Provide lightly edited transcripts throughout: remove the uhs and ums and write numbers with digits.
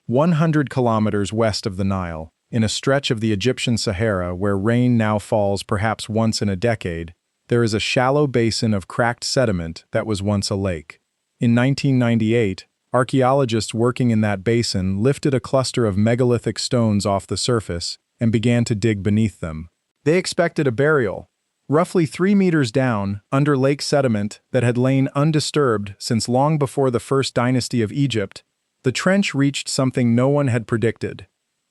100 kilometers west of the Nile, in a stretch of the Egyptian Sahara where rain now falls perhaps once in a decade, there is a shallow basin of cracked sediment that was once a lake. In 1998, archaeologists working in that basin lifted a cluster of megalithic stones off the surface and began to dig beneath them. They expected a burial. Roughly 3 meters down, under lake sediment that had lain undisturbed since long before the first dynasty of Egypt, the trench reached something no one had predicted.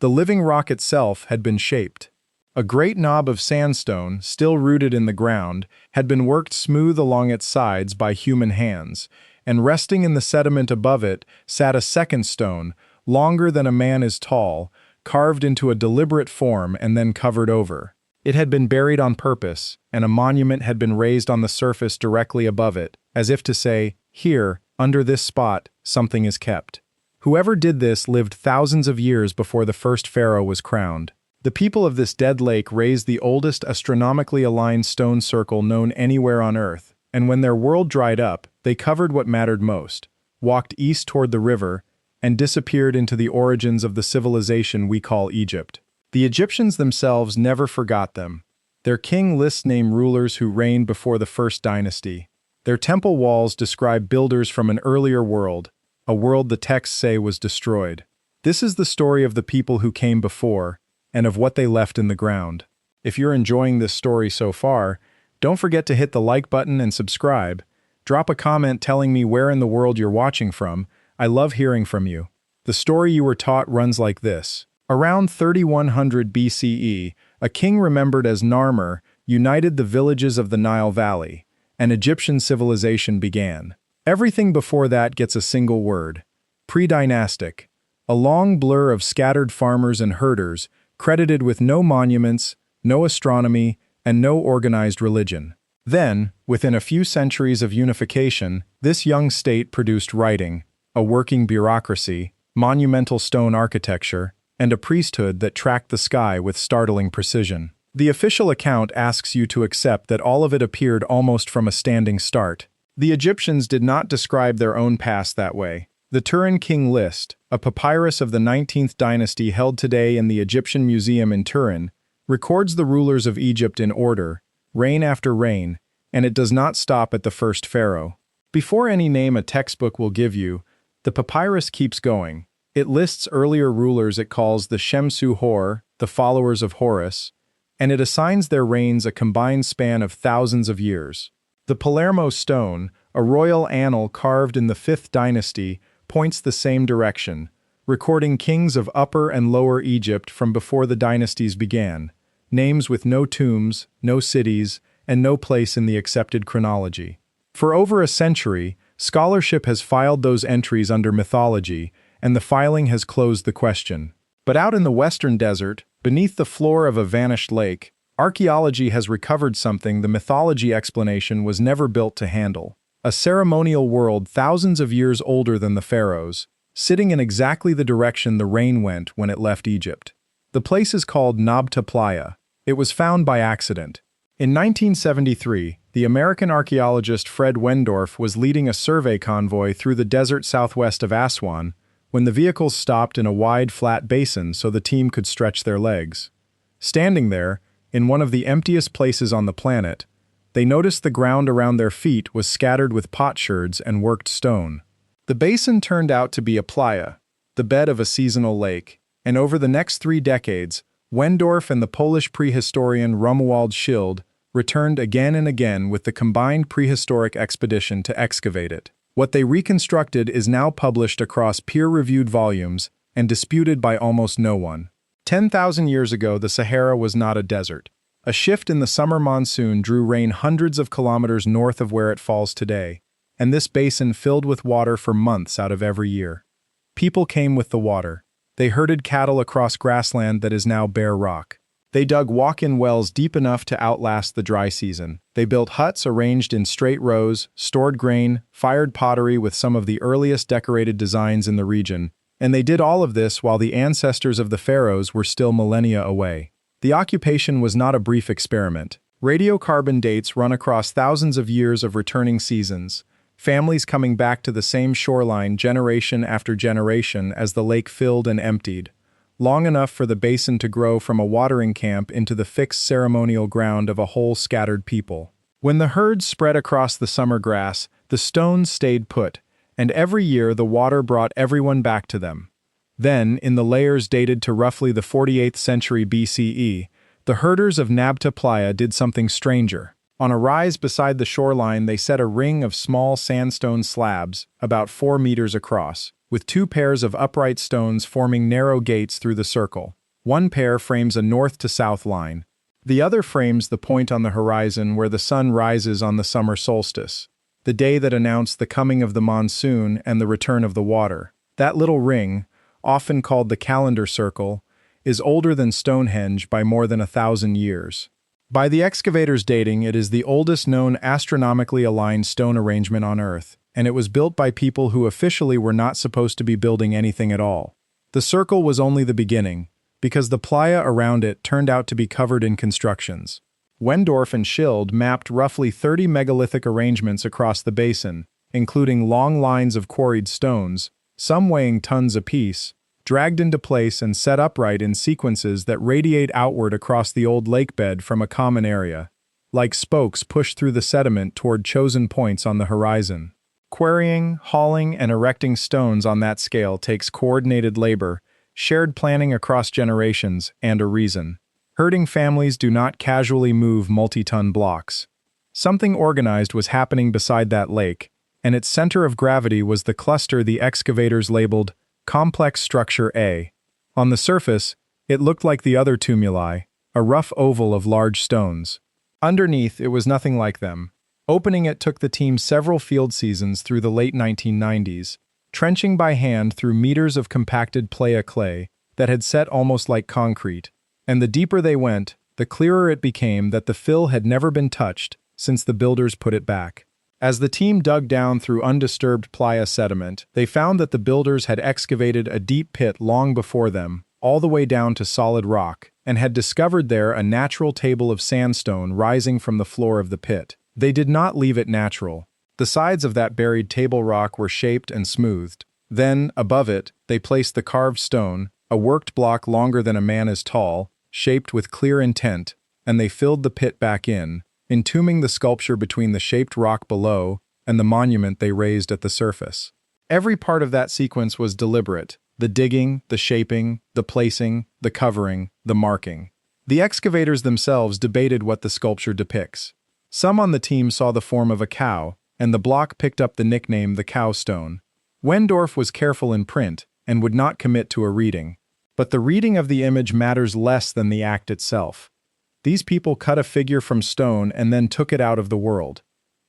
The living rock itself had been shaped. A great knob of sandstone, still rooted in the ground, had been worked smooth along its sides by human hands, and resting in the sediment above it sat a second stone, longer than a man is tall, carved into a deliberate form and then covered over. It had been buried on purpose, and a monument had been raised on the surface directly above it, as if to say, "Here, under this spot, something is kept." Whoever did this lived thousands of years before the first pharaoh was crowned. The people of this dead lake raised the oldest astronomically aligned stone circle known anywhere on Earth, and when their world dried up, they covered what mattered most, walked east toward the river, and disappeared into the origins of the civilization we call Egypt. The Egyptians themselves never forgot them. Their king lists name rulers who reigned before the first dynasty. Their temple walls describe builders from an earlier world, a world the texts say was destroyed. This is the story of the people who came before, and of what they left in the ground. If you're enjoying this story so far, don't forget to hit the like button and subscribe. Drop a comment telling me where in the world you're watching from. I love hearing from you. The story you were taught runs like this. Around 3100 BCE, a king remembered as Narmer united the villages of the Nile Valley, and Egyptian civilization began. Everything before that gets a single word: pre-dynastic, a long blur of scattered farmers and herders, credited with no monuments, no astronomy, and no organized religion. Then, within a few centuries of unification, this young state produced writing, a working bureaucracy, monumental stone architecture, and a priesthood that tracked the sky with startling precision. The official account asks you to accept that all of it appeared almost from a standing start. The Egyptians did not describe their own past that way. The Turin King List, a papyrus of the 19th dynasty held today in the Egyptian Museum in Turin, records the rulers of Egypt in order, reign after reign, and it does not stop at the first pharaoh. Before any name a textbook will give you, the papyrus keeps going. It lists earlier rulers it calls the Shemsu Hor, the followers of Horus, and it assigns their reigns a combined span of thousands of years. The Palermo stone, a royal annal carved in the 5th dynasty, points the same direction, recording kings of Upper and Lower Egypt from before the dynasties began, names with no tombs, no cities, and no place in the accepted chronology. For over a century, scholarship has filed those entries under mythology, and the filing has closed the question. But out in the western desert, beneath the floor of a vanished lake, archaeology has recovered something the mythology explanation was never built to handle. A ceremonial world thousands of years older than the pharaohs, sitting in exactly the direction the rain went when it left Egypt. The place is called Nabta Playa. It was found by accident. In 1973, the American archaeologist Fred Wendorf was leading a survey convoy through the desert southwest of Aswan when the vehicles stopped in a wide, flat basin so the team could stretch their legs. Standing there, in one of the emptiest places on the planet, they noticed the ground around their feet was scattered with potsherds and worked stone. The basin turned out to be a playa, the bed of a seasonal lake, and over the next 3 decades, Wendorf and the Polish prehistorian Romuald Schild returned again and again with the combined prehistoric expedition to excavate it. What they reconstructed is now published across peer-reviewed volumes and disputed by almost no one. 10,000 years ago, the Sahara was not a desert. A shift in the summer monsoon drew rain hundreds of kilometers north of where it falls today, and this basin filled with water for months out of every year. People came with the water. They herded cattle across grassland that is now bare rock. They dug walk-in wells deep enough to outlast the dry season. They built huts arranged in straight rows, stored grain, fired pottery with some of the earliest decorated designs in the region, and they did all of this while the ancestors of the pharaohs were still millennia away. The occupation was not a brief experiment. Radiocarbon dates run across thousands of years of returning seasons, families coming back to the same shoreline generation after generation as the lake filled and emptied, long enough for the basin to grow from a watering camp into the fixed ceremonial ground of a whole scattered people. When the herds spread across the summer grass, the stones stayed put, and every year the water brought everyone back to them. Then, in the layers dated to roughly the 48th century BCE, the herders of Nabta Playa did something stranger. On a rise beside the shoreline, they set a ring of small sandstone slabs, about 4 meters across, with 2 pairs of upright stones forming narrow gates through the circle. One pair frames a north to south line. The other frames the point on the horizon where the sun rises on the summer solstice, the day that announced the coming of the monsoon and the return of the water. That little ring, often called the calendar circle, is older than Stonehenge by more than 1,000 years. By the excavators' dating, it is the oldest known astronomically aligned stone arrangement on Earth, and it was built by people who officially were not supposed to be building anything at all. The circle was only the beginning, because the playa around it turned out to be covered in constructions. Wendorf and Schild mapped roughly 30 megalithic arrangements across the basin, including long lines of quarried stones, some weighing tons apiece, dragged into place and set upright in sequences that radiate outward across the old lake bed from a common area, like spokes pushed through the sediment toward chosen points on the horizon. Quarrying, hauling, and erecting stones on that scale takes coordinated labor, shared planning across generations, and a reason. Herding families do not casually move multi-ton blocks. Something organized was happening beside that lake, and its center of gravity was the cluster the excavators labeled Complex Structure A. On the surface, it looked like the other tumuli, a rough oval of large stones. Underneath, it was nothing like them. Opening it took the team several field seasons through the late 1990s, trenching by hand through meters of compacted playa clay that had set almost like concrete, and the deeper they went, the clearer it became that the fill had never been touched since the builders put it back. As the team dug down through undisturbed playa sediment, they found that the builders had excavated a deep pit long before them, all the way down to solid rock, and had discovered there a natural table of sandstone rising from the floor of the pit. They did not leave it natural. The sides of that buried table rock were shaped and smoothed. Then, above it, they placed the carved stone, a worked block longer than a man is tall, shaped with clear intent, and they filled the pit back in, entombing the sculpture between the shaped rock below and the monument they raised at the surface. Every part of that sequence was deliberate: the digging, the shaping, the placing, the covering, the marking. The excavators themselves debated what the sculpture depicts. Some on the team saw the form of a cow, and the block picked up the nickname the cow stone. Wendorf was careful in print and would not commit to a reading. But the reading of the image matters less than the act itself. These people cut a figure from stone and then took it out of the world.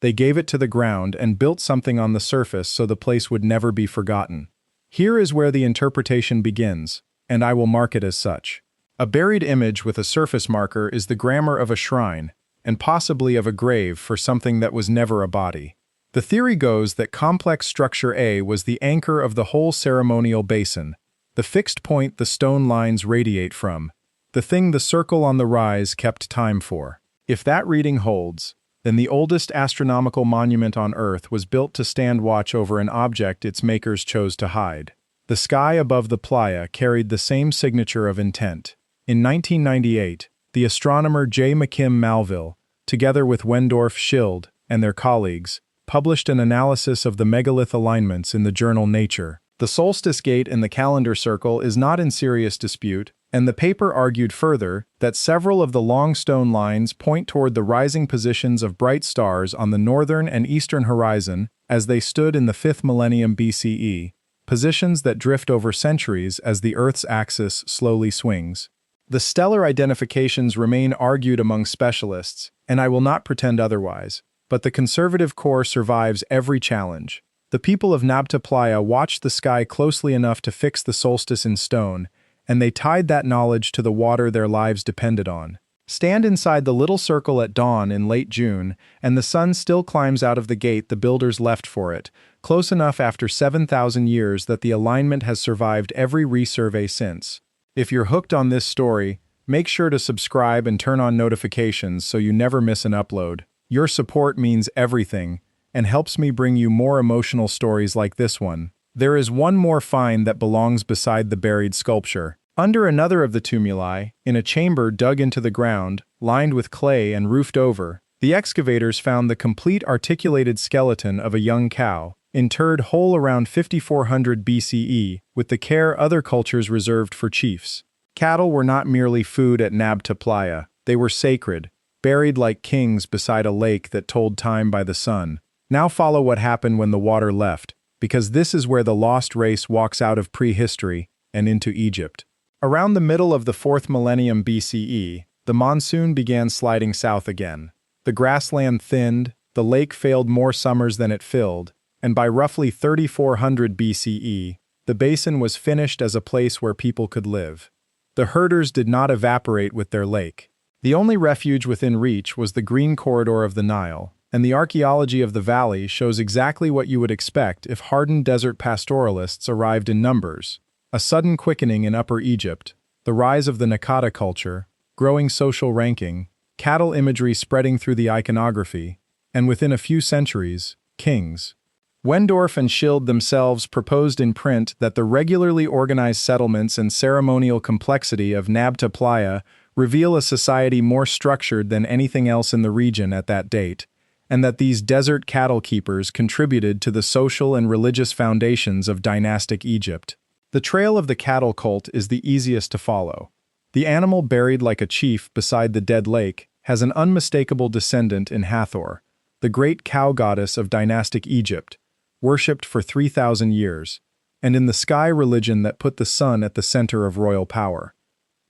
They gave it to the ground and built something on the surface so the place would never be forgotten. Here is where the interpretation begins, and I will mark it as such. A buried image with a surface marker is the grammar of a shrine, and possibly of a grave for something that was never a body. The theory goes that complex structure A was the anchor of the whole ceremonial basin, the fixed point the stone lines radiate from, the thing the circle on the rise kept time for. If that reading holds, then the oldest astronomical monument on Earth was built to stand watch over an object its makers chose to hide. The sky above the playa carried the same signature of intent. In 1998, the astronomer J. McKim Malville, together with Wendorf, Schild, and their colleagues, published an analysis of the megalith alignments in the journal Nature. The solstice gate in the calendar circle is not in serious dispute, and the paper argued further that several of the long stone lines point toward the rising positions of bright stars on the northern and eastern horizon as they stood in the 5th millennium BCE, positions that drift over centuries as the Earth's axis slowly swings. The stellar identifications remain argued among specialists, and I will not pretend otherwise, but the conservative core survives every challenge. The people of Nabta Playa watched the sky closely enough to fix the solstice in stone, and they tied that knowledge to the water their lives depended on. Stand inside the little circle at dawn in late June, and the sun still climbs out of the gate the builders left for it, close enough after 7,000 years that the alignment has survived every resurvey since. If you're hooked on this story, make sure to subscribe and turn on notifications so you never miss an upload. Your support means everything, and helps me bring you more emotional stories like this one. There is one more find that belongs beside the buried sculpture. Under another of the tumuli, in a chamber dug into the ground, lined with clay and roofed over, the excavators found the complete articulated skeleton of a young cow, interred whole around 5400 BCE, with the care other cultures reserved for chiefs. Cattle were not merely food at Nabta Playa, they were sacred, buried like kings beside a lake that told time by the sun. Now follow what happened when the water left, because this is where the lost race walks out of prehistory and into Egypt. Around the middle of the 4th millennium BCE, the monsoon began sliding south again. The grassland thinned, the lake failed more summers than it filled, and by roughly 3400 BCE, the basin was finished as a place where people could live. The herders did not evaporate with their lake. The only refuge within reach was the green corridor of the Nile, and the archaeology of the valley shows exactly what you would expect if hardened desert pastoralists arrived in numbers. A sudden quickening in Upper Egypt, the rise of the Nabta culture, growing social ranking, cattle imagery spreading through the iconography, and within a few centuries, kings. Wendorf and Schild themselves proposed in print that the regularly organized settlements and ceremonial complexity of Nabta Playa reveal a society more structured than anything else in the region at that date, and that these desert cattle keepers contributed to the social and religious foundations of dynastic Egypt. The trail of the cattle cult is the easiest to follow. The animal buried like a chief beside the dead lake has an unmistakable descendant in Hathor, the great cow goddess of dynastic Egypt, worshipped for 3,000 years, and in the sky religion that put the sun at the center of royal power.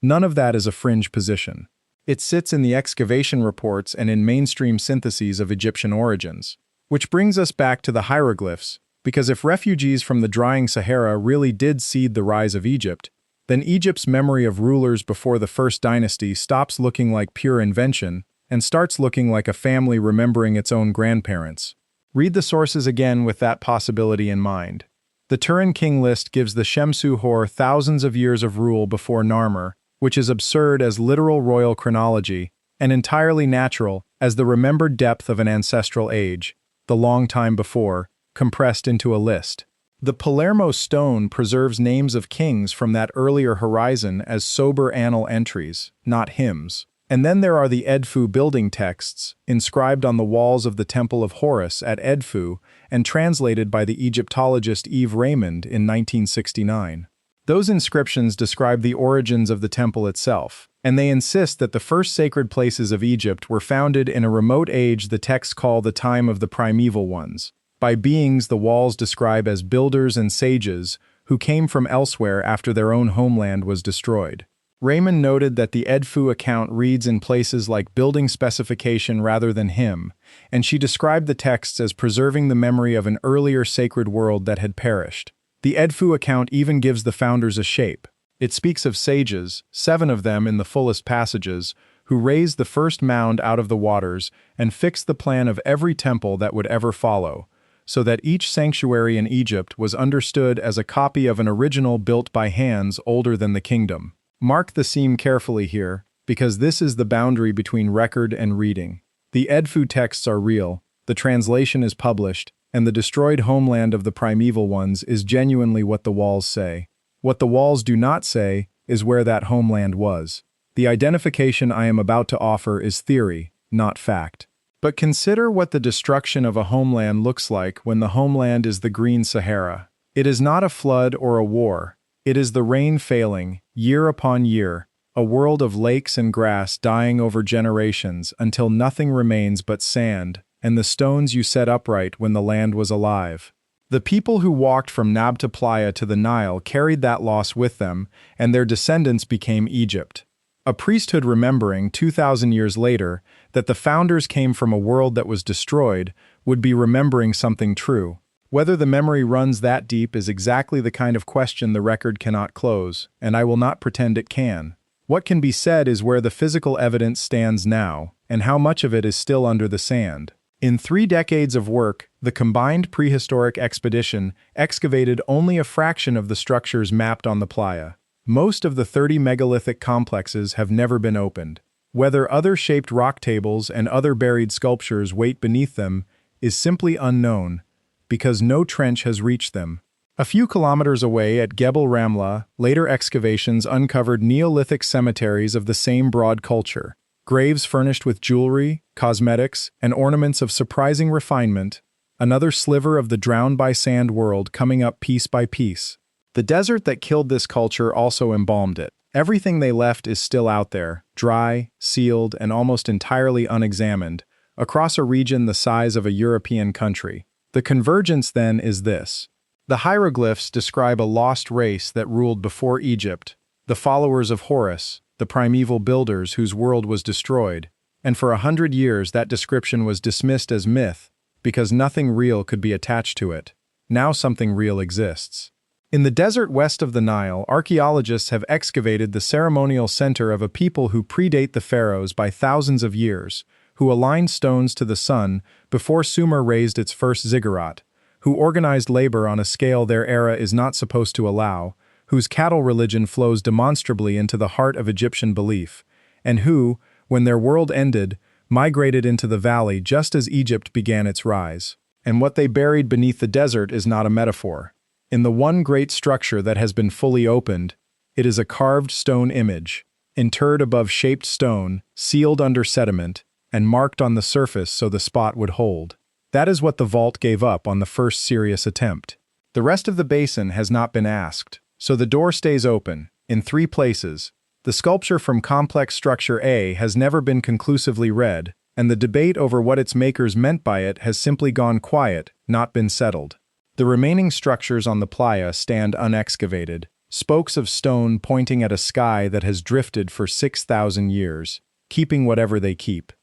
None of that is a fringe position. It sits in the excavation reports and in mainstream syntheses of Egyptian origins. Which brings us back to the hieroglyphs, because if refugees from the drying Sahara really did seed the rise of Egypt, then Egypt's memory of rulers before the first dynasty stops looking like pure invention and starts looking like a family remembering its own grandparents. Read the sources again with that possibility in mind. The Turin king list gives the Shemsu Hor thousands of years of rule before Narmer, which is absurd as literal royal chronology, and entirely natural as the remembered depth of an ancestral age, the long time before, compressed into a list. The Palermo stone preserves names of kings from that earlier horizon as sober annal entries, not hymns. And then there are the Edfu building texts, inscribed on the walls of the Temple of Horus at Edfu and translated by the Egyptologist Yves Raymond in 1969. Those inscriptions describe the origins of the temple itself, and they insist that the first sacred places of Egypt were founded in a remote age the texts call the time of the primeval ones, by beings the walls describe as builders and sages who came from elsewhere after their own homeland was destroyed. Raymond noted that the Edfu account reads in places like building specification rather than hymn, and she described the texts as preserving the memory of an earlier sacred world that had perished. The Edfu account even gives the founders a shape. It speaks of sages, 7 of them in the fullest passages, who raised the first mound out of the waters and fixed the plan of every temple that would ever follow, so that each sanctuary in Egypt was understood as a copy of an original built by hands older than the kingdom. Mark the seam carefully here, because this is the boundary between record and reading. The Edfu texts are real, the translation is published, and the destroyed homeland of the primeval ones is genuinely what the walls say. What the walls do not say is where that homeland was. The identification I am about to offer is theory, not fact. But consider what the destruction of a homeland looks like when the homeland is the green Sahara. It is not a flood or a war. It is the rain failing, year upon year, a world of lakes and grass dying over generations until nothing remains but sand and the stones you set upright when the land was alive. The people who walked from Nabta Playa to the Nile carried that loss with them, and their descendants became Egypt. A priesthood remembering 2,000 years later that the founders came from a world that was destroyed would be remembering something true. Whether the memory runs that deep is exactly the kind of question the record cannot close, and I will not pretend it can. What can be said is where the physical evidence stands now, and how much of it is still under the sand. In 3 decades of work, the combined prehistoric expedition excavated only a fraction of the structures mapped on the playa. Most of the 30 megalithic complexes have never been opened. Whether other shaped rock tables and other buried sculptures wait beneath them is simply unknown, because no trench has reached them. A few kilometers away at Gebel Ramla, later excavations uncovered Neolithic cemeteries of the same broad culture. Graves furnished with jewelry, cosmetics, and ornaments of surprising refinement, another sliver of the drowned-by-sand world coming up piece by piece. The desert that killed this culture also embalmed it. Everything they left is still out there, dry, sealed, and almost entirely unexamined, across a region the size of a European country. The convergence, then, is this. The hieroglyphs describe a lost race that ruled before Egypt, the followers of Horus, the primeval builders whose world was destroyed, and for 100 years that description was dismissed as myth, because nothing real could be attached to it. Now something real exists. In the desert west of the Nile, archaeologists have excavated the ceremonial center of a people who predate the pharaohs by thousands of years, who aligned stones to the sun before Sumer raised its first ziggurat, who organized labor on a scale their era is not supposed to allow, whose cattle religion flows demonstrably into the heart of Egyptian belief, and who, when their world ended, migrated into the valley just as Egypt began its rise. And what they buried beneath the desert is not a metaphor. In the one great structure that has been fully opened, it is a carved stone image, interred above shaped stone, sealed under sediment, and marked on the surface so the spot would hold. That is what the vault gave up on the first serious attempt. The rest of the basin has not been asked, so the door stays open, in 3 places. The sculpture from complex structure A has never been conclusively read, and the debate over what its makers meant by it has simply gone quiet, not been settled. The remaining structures on the playa stand unexcavated, spokes of stone pointing at a sky that has drifted for 6,000 years, keeping whatever they keep.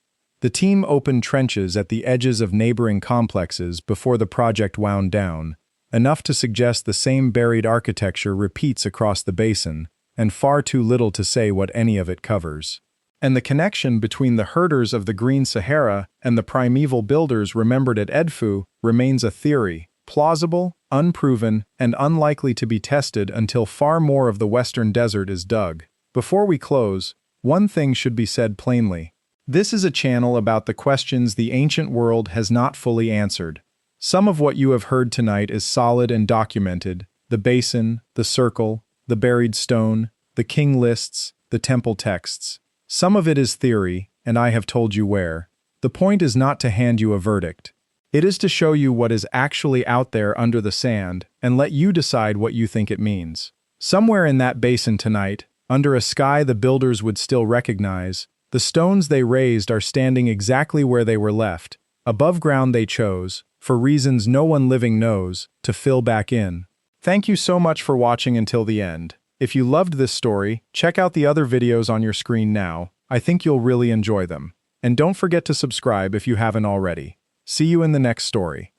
The team opened trenches at the edges of neighboring complexes before the project wound down, enough to suggest the same buried architecture repeats across the basin, and far too little to say what any of it covers. And the connection between the herders of the Green Sahara and the primeval builders remembered at Edfu remains a theory, plausible, unproven, and unlikely to be tested until far more of the western desert is dug. Before we close, one thing should be said plainly. This is a channel about the questions the ancient world has not fully answered. Some of what you have heard tonight is solid and documented: the basin, the circle, the buried stone, the king lists, the temple texts. Some of it is theory, and I have told you where. The point is not to hand you a verdict. It is to show you what is actually out there under the sand and let you decide what you think it means. Somewhere in that basin tonight, under a sky the builders would still recognize, the stones they raised are standing exactly where they were left, above ground they chose, for reasons no one living knows, to fill back in. Thank you so much for watching until the end. If you loved this story, check out the other videos on your screen now. I think you'll really enjoy them. And don't forget to subscribe if you haven't already. See you in the next story.